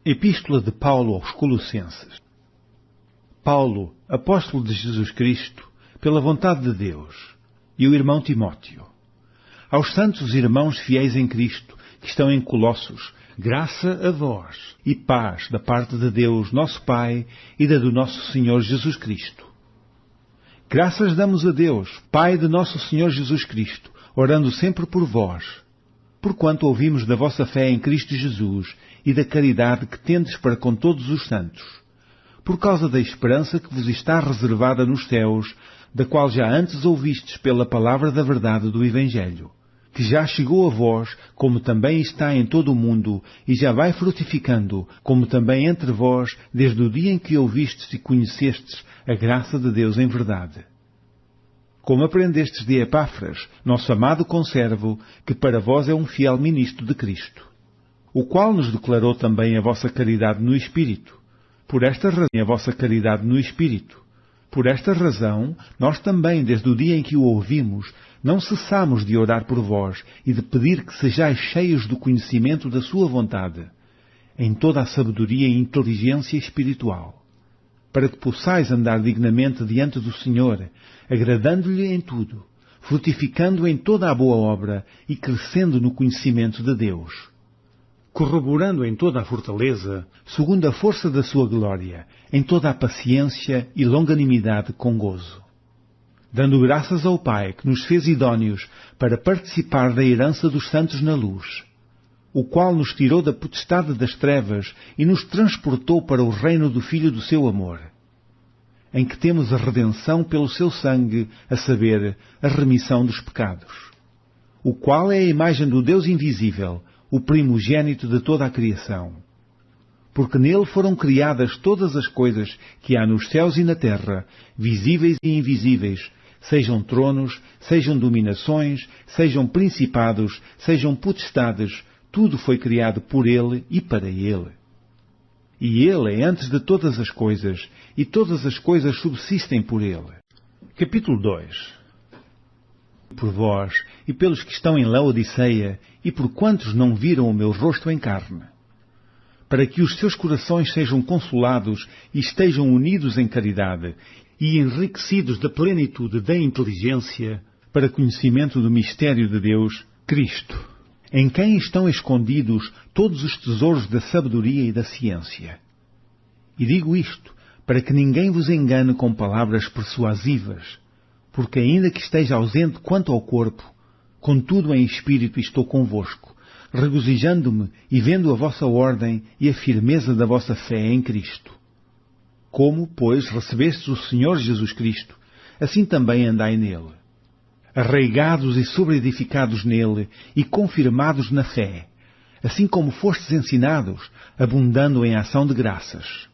Epístola de Paulo aos Colossenses. Paulo, apóstolo de Jesus Cristo, pela vontade de Deus, e o irmão Timóteo. Aos santos irmãos fiéis em Cristo, que estão em Colossos, graça a vós e paz da parte de Deus, nosso Pai, e da do nosso Senhor Jesus Cristo. Graças damos a Deus, Pai de nosso Senhor Jesus Cristo, orando sempre por vós, porquanto ouvimos da vossa fé em Cristo Jesus e da caridade que tendes para com todos os santos, por causa da esperança que vos está reservada nos céus, da qual já antes ouvistes pela palavra da verdade do Evangelho, que já chegou a vós, como também está em todo o mundo, e já vai frutificando, como também entre vós, desde o dia em que ouvistes e conhecestes a graça de Deus em verdade. Como aprendestes de Epáfras, nosso amado conservo, que para vós é um fiel ministro de Cristo, o qual nos declarou também a vossa caridade no Espírito. Por esta razão, a vossa caridade no Espírito. Por esta razão, nós também, desde o dia em que o ouvimos, não cessamos de orar por vós e de pedir que sejais cheios do conhecimento da sua vontade, em toda a sabedoria e inteligência espiritual, para que possais andar dignamente diante do Senhor, agradando-lhe em tudo, frutificando em toda a boa obra e crescendo no conhecimento de Deus, corroborando em toda a fortaleza, segundo a força da sua glória, em toda a paciência e longanimidade com gozo, dando graças ao Pai que nos fez idóneos para participar da herança dos santos na luz, o qual nos tirou da potestade das trevas e nos transportou para o reino do Filho do seu amor, em que temos a redenção pelo seu sangue, a saber, a remissão dos pecados, o qual é a imagem do Deus invisível, o primogênito de toda a criação. Porque nele foram criadas todas as coisas que há nos céus e na terra, visíveis e invisíveis, sejam tronos, sejam dominações, sejam principados, sejam potestades, tudo foi criado por ele e para ele. E ele é antes de todas as coisas, e todas as coisas subsistem por ele. Capítulo 2. Por vós, e pelos que estão em Laodiceia, e por quantos não viram o meu rosto em carne, para que os seus corações sejam consolados e estejam unidos em caridade, e enriquecidos da plenitude da inteligência, para conhecimento do mistério de Deus, Cristo, em quem estão escondidos todos os tesouros da sabedoria e da ciência. E digo isto, para que ninguém vos engane com palavras persuasivas, porque ainda que esteja ausente quanto ao corpo, contudo em espírito estou convosco, regozijando-me e vendo a vossa ordem e a firmeza da vossa fé em Cristo. Como, pois, recebestes o Senhor Jesus Cristo, assim também andai nele, arraigados e sobreedificados nele e confirmados na fé, assim como fostes ensinados, abundando em ação de graças.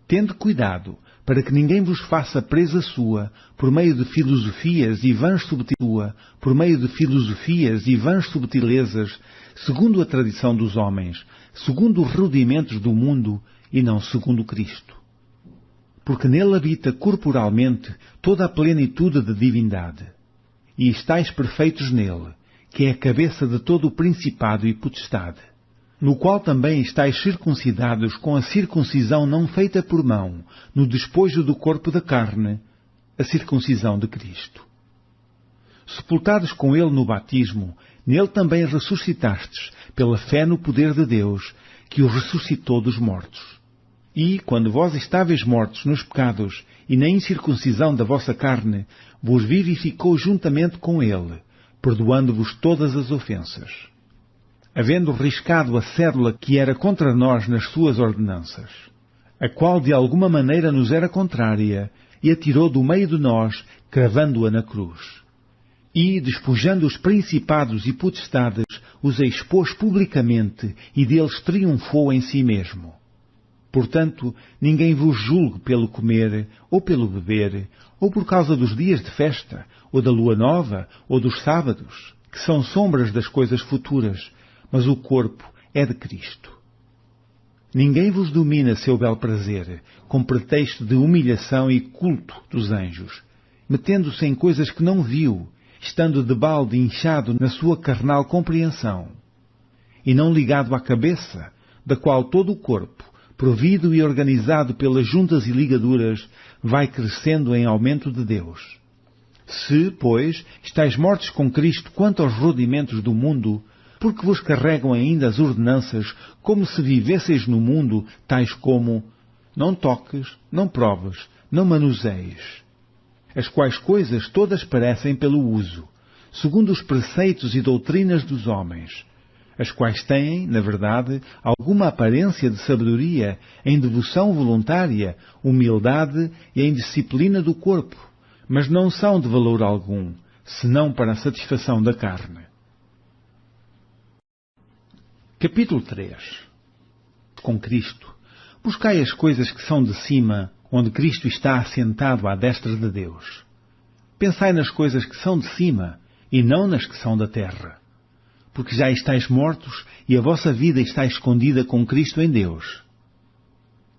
Tende cuidado, para que ninguém vos faça presa sua, por meio de filosofias e vãs subtilezas, segundo a tradição dos homens, segundo os rudimentos do mundo, e não segundo Cristo. Porque nele habita corporalmente toda a plenitude de divindade, e estáis perfeitos nele, que é a cabeça de todo o principado e potestade, no qual também estáis circuncidados com a circuncisão não feita por mão, no despojo do corpo da carne, a circuncisão de Cristo. Sepultados com ele no batismo, nele também ressuscitastes, pela fé no poder de Deus, que o ressuscitou dos mortos. E, quando vós estáveis mortos nos pecados e na incircuncisão da vossa carne, vos vivificou juntamente com ele, perdoando-vos todas as ofensas, havendo riscado a cédula que era contra nós nas suas ordenanças, a qual de alguma maneira nos era contrária, e a tirou do meio de nós, cravando-a na cruz. E, despojando os principados e potestades, os expôs publicamente, e deles triunfou em si mesmo. Portanto, ninguém vos julgue pelo comer, ou pelo beber, ou por causa dos dias de festa, ou da lua nova, ou dos sábados, que são sombras das coisas futuras, mas o corpo é de Cristo. Ninguém vos domina seu bel prazer, com pretexto de humilhação e culto dos anjos, metendo-se em coisas que não viu, estando de balde inchado na sua carnal compreensão, e não ligado à cabeça, da qual todo o corpo, provido e organizado pelas juntas e ligaduras, vai crescendo em aumento de Deus. Se, pois, estáis mortos com Cristo quanto aos rudimentos do mundo, porque vos carregam ainda as ordenanças, como se vivesseis no mundo, tais como: não toques, não proves, não manuseis, as quais coisas todas parecem pelo uso, segundo os preceitos e doutrinas dos homens, as quais têm, na verdade, alguma aparência de sabedoria em devoção voluntária, humildade e em disciplina do corpo, mas não são de valor algum, senão para a satisfação da carne. Capítulo 3. Com Cristo, buscai as coisas que são de cima, onde Cristo está assentado à destra de Deus. Pensai nas coisas que são de cima, e não nas que são da terra. Porque já estáis mortos, e a vossa vida está escondida com Cristo em Deus.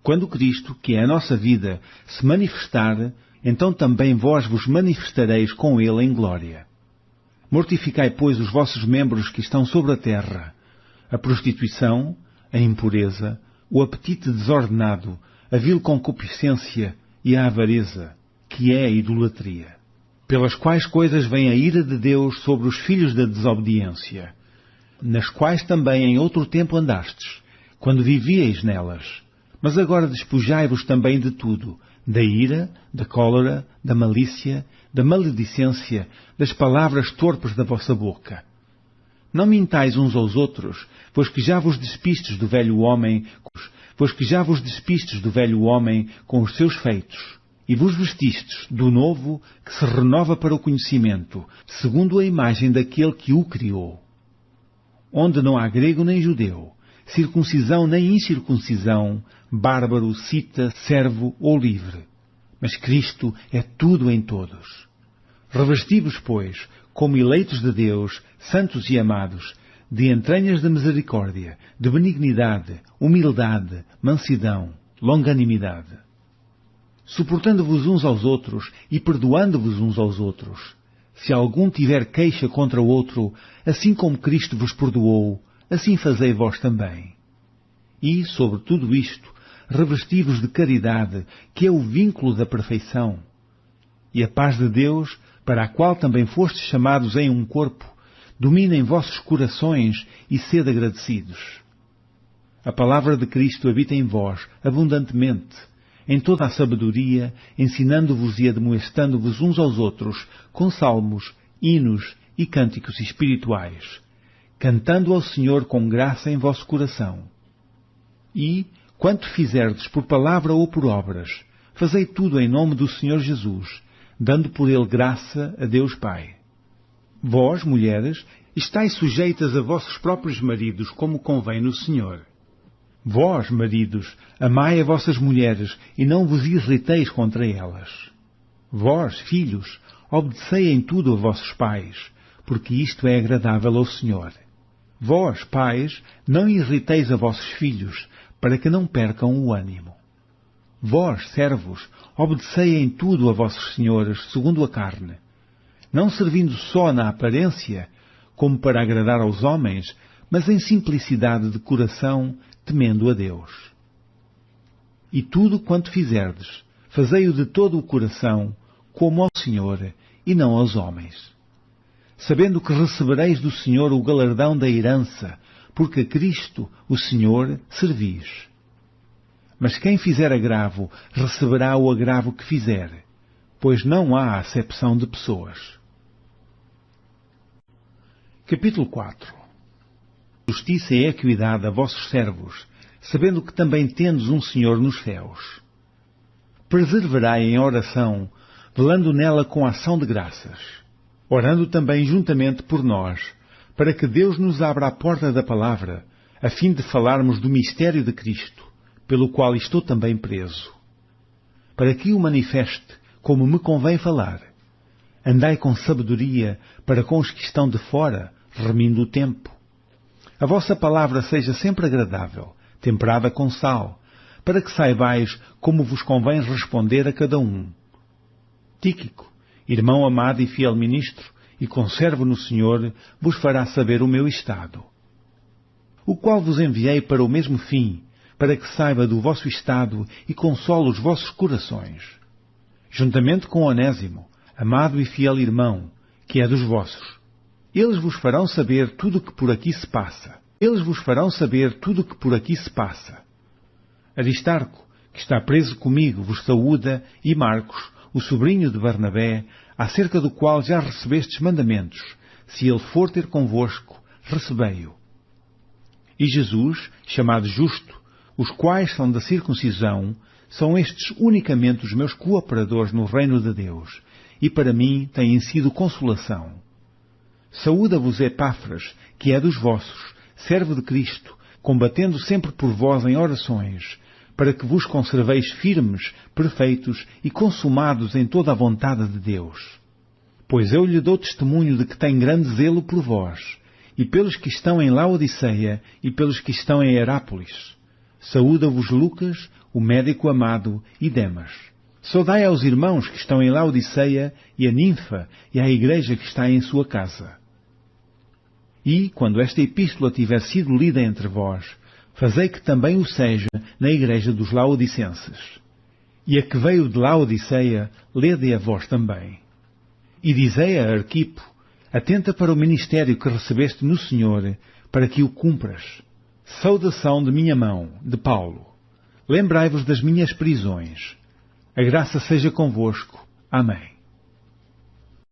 Quando Cristo, que é a nossa vida, se manifestar, então também vós vos manifestareis com Ele em glória. Mortificai, pois, os vossos membros que estão sobre a terra: a prostituição, a impureza, o apetite desordenado, a vil concupiscência e a avareza, que é a idolatria, pelas quais coisas vem a ira de Deus sobre os filhos da desobediência, nas quais também em outro tempo andastes, quando vivíeis nelas. Mas agora despojai-vos também de tudo: da ira, da cólera, da malícia, da maledicência, das palavras torpes da vossa boca. Não mintais uns aos outros, pois que já vos despistes do velho homem com os seus feitos, e vos vestistes do novo, que se renova para o conhecimento, segundo a imagem daquele que o criou. Onde não há grego nem judeu, circuncisão nem incircuncisão, bárbaro, cita, servo ou livre, mas Cristo é tudo em todos. Revesti-vos, pois, como eleitos de Deus, santos e amados, de entranhas de misericórdia, de benignidade, humildade, mansidão, longanimidade, suportando-vos uns aos outros e perdoando-vos uns aos outros. Se algum tiver queixa contra o outro, assim como Cristo vos perdoou, assim fazei vós também. E, sobre tudo isto, revesti-vos de caridade, que é o vínculo da perfeição. E a paz de Deus, para a qual também fostes chamados em um corpo, domina em vossos corações e sede agradecidos. A palavra de Cristo habita em vós abundantemente, em toda a sabedoria, ensinando-vos e admoestando-vos uns aos outros, com salmos, hinos e cânticos espirituais, cantando ao Senhor com graça em vosso coração. E, quanto fizerdes por palavra ou por obras, fazei tudo em nome do Senhor Jesus, dando por Ele graça a Deus Pai. Vós, mulheres, estáis sujeitas a vossos próprios maridos, como convém no Senhor. Vós, maridos, amai a vossas mulheres, e não vos irriteis contra elas. Vós, filhos, obedecei em tudo a vossos pais, porque isto é agradável ao Senhor. Vós, pais, não irriteis a vossos filhos, para que não percam o ânimo. Vós, servos, obedecei em tudo a vossos senhores, segundo a carne, não servindo só na aparência, como para agradar aos homens, mas em simplicidade de coração, temendo a Deus. E tudo quanto fizerdes, fazei-o de todo o coração, como ao Senhor, e não aos homens, sabendo que recebereis do Senhor o galardão da herança, porque a Cristo, o Senhor, servis. Mas quem fizer agravo, receberá o agravo que fizer, pois não há acepção de pessoas. Capítulo 4. Justiça e equidade a vossos servos, sabendo que também tendes um Senhor nos céus. Perseverai em oração, velando nela com ação de graças, orando também juntamente por nós, para que Deus nos abra a porta da palavra, a fim de falarmos do mistério de Cristo, pelo qual estou também preso, para que o manifeste, como me convém falar. Andai com sabedoria para com os que estão de fora, remindo o tempo. A vossa palavra seja sempre agradável, temperada com sal, para que saibais como vos convém responder a cada um. Tíquico, irmão amado e fiel ministro, e conservo no Senhor, vos fará saber o meu estado. o qual vos enviei para o mesmo fim, para que saiba do vosso estado e console os vossos corações. Juntamente com Onésimo, amado e fiel irmão, que é dos vossos. Eles vos farão saber tudo o que por aqui se passa. Aristarco, que está preso comigo, vos saúda, e Marcos, o sobrinho de Barnabé, acerca do qual já recebestes mandamentos. Se ele for ter convosco, recebei-o. E Jesus, chamado Justo, os quais são da circuncisão, são estes unicamente os meus cooperadores no reino de Deus, e para mim têm sido consolação. Saúda-vos Epáfras, que é dos vossos, servo de Cristo, combatendo sempre por vós em orações, para que vos conserveis firmes, perfeitos e consumados em toda a vontade de Deus. Pois eu lhe dou testemunho de que tem grande zelo por vós, e pelos que estão em Laodiceia e pelos que estão em Herápolis. Saúda-vos Lucas, o médico amado, e Demas. Saudai aos irmãos que estão em Laodiceia e a Ninfa e à igreja que está em sua casa. E, quando esta epístola tiver sido lida entre vós, fazei que também o seja na igreja dos Laodicenses. E a que veio de Laodiceia, lede a vós também. E dizei a Arquipo, atenta para o ministério que recebeste no Senhor, para que o cumpras. Saudação de minha mão, de Paulo. Lembrai-vos das minhas prisões. A graça seja convosco. Amém.